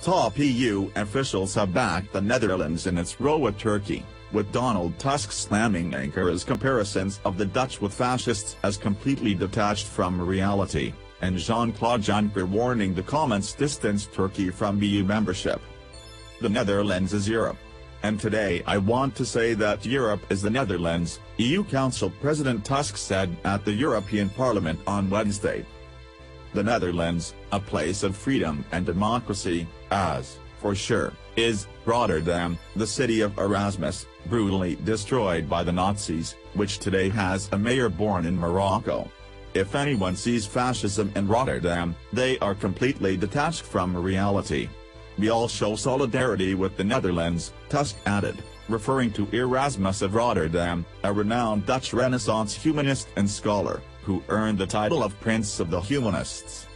Top EU officials have backed the Netherlands in its row with Turkey, with Donald Tusk slamming Ankara's comparisons of the Dutch with fascists as completely detached from reality, and Jean-Claude Juncker warning the comments distance Turkey from EU membership. The Netherlands is Europe. And today I want to say that Europe is the Netherlands, EU Council President Tusk said at the European Parliament on Wednesday. The Netherlands, a place of freedom and democracy, as, for sure, is Rotterdam, the city of Erasmus, brutally destroyed by the Nazis, which today has a mayor born in Morocco. If anyone sees fascism in Rotterdam, they are completely detached from reality. We all show solidarity with the Netherlands, Tusk added, referring to Erasmus of Rotterdam, a renowned Dutch Renaissance humanist and scholar, who earned the title of Prince of the Humanists.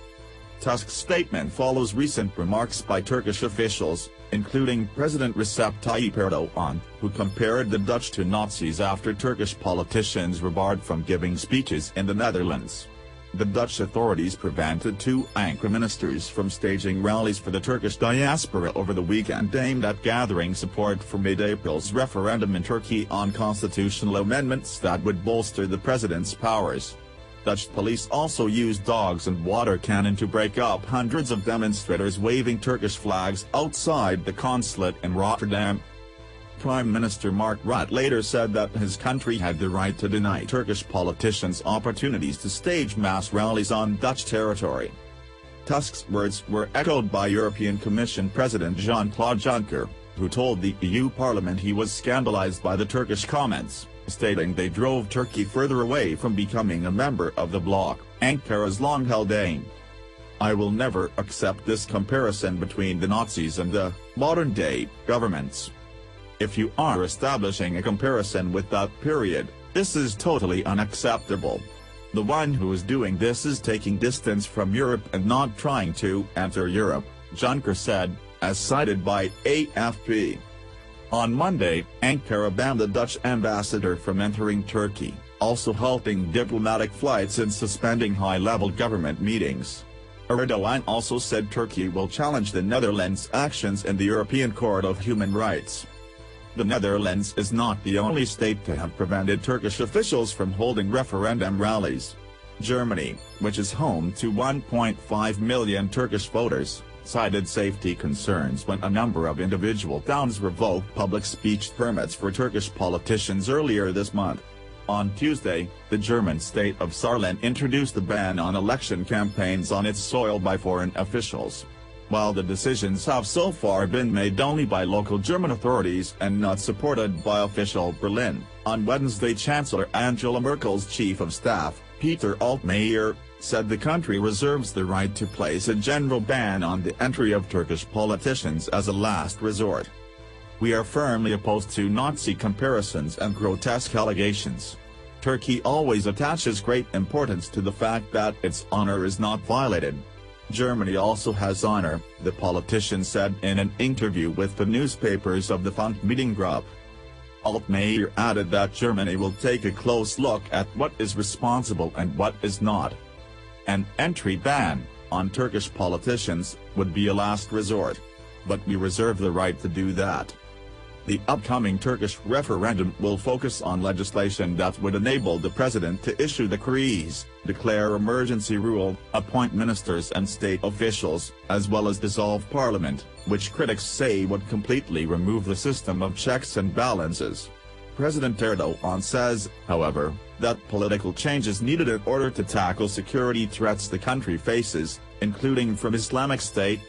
Tusk's statement follows recent remarks by Turkish officials, including President Recep Tayyip Erdogan, who compared the Dutch to Nazis after Turkish politicians were barred from giving speeches in the Netherlands. The Dutch authorities prevented two Ankara ministers from staging rallies for the Turkish diaspora over the weekend aimed at gathering support for mid-April's referendum in Turkey on constitutional amendments that would bolster the president's powers. Dutch police also used dogs and water cannon to break up hundreds of demonstrators waving Turkish flags outside the consulate in Rotterdam. Prime Minister Mark Rutte later said that his country had the right to deny Turkish politicians opportunities to stage mass rallies on Dutch territory. Tusk's words were echoed by European Commission President Jean-Claude Juncker, who told the EU Parliament he was scandalized by the Turkish comments, stating they drove Turkey further away from becoming a member of the bloc, Ankara's long-held aim. I will never accept this comparison between the Nazis and the modern-day governments. If you are establishing a comparison with that period, this is totally unacceptable. The one who is doing this is taking distance from Europe and not trying to enter Europe, Juncker said, as cited by AFP. On Monday, Ankara banned the Dutch ambassador from entering Turkey, also halting diplomatic flights and suspending high-level government meetings. Erdogan also said Turkey will challenge the Netherlands' actions in the European Court of Human Rights. The Netherlands is not the only state to have prevented Turkish officials from holding referendum rallies. Germany, which is home to 1.5 million Turkish voters, cited safety concerns when a number of individual towns revoked public speech permits for Turkish politicians earlier this month. On Tuesday, the German state of Saarland introduced a ban on election campaigns on its soil by foreign officials. While the decisions have so far been made only by local German authorities and not supported by official Berlin, on Wednesday Chancellor Angela Merkel's chief of staff, Peter Altmaier, said the country reserves the right to place a general ban on the entry of Turkish politicians as a last resort. We are firmly opposed to Nazi comparisons and grotesque allegations. Turkey always attaches great importance to the fact that its honor is not violated. Germany also has honor, the politician said in an interview with the newspapers of the Fund Meeting Group. Altmaier added that Germany will take a close look at what is responsible and what is not. An entry ban on Turkish politicians would be a last resort. But we reserve the right to do that. The upcoming Turkish referendum will focus on legislation that would enable the president to issue decrees, declare emergency rule, appoint ministers and state officials, as well as dissolve parliament, which critics say would completely remove the system of checks and balances. President Erdogan says, however, that political change is needed in order to tackle security threats the country faces, including from Islamic State,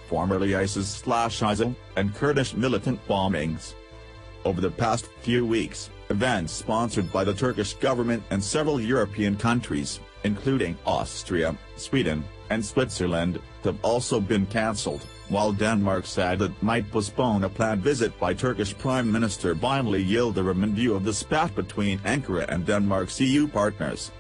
formerly ISIS/ISIL, and Kurdish militant bombings. Over the past few weeks, events sponsored by the Turkish government and several European countries, including Austria, Sweden, and Switzerland, have also been cancelled, while Denmark said it might postpone a planned visit by Turkish Prime Minister Binali Yildirim in view of the spat between Ankara and Denmark's EU partners.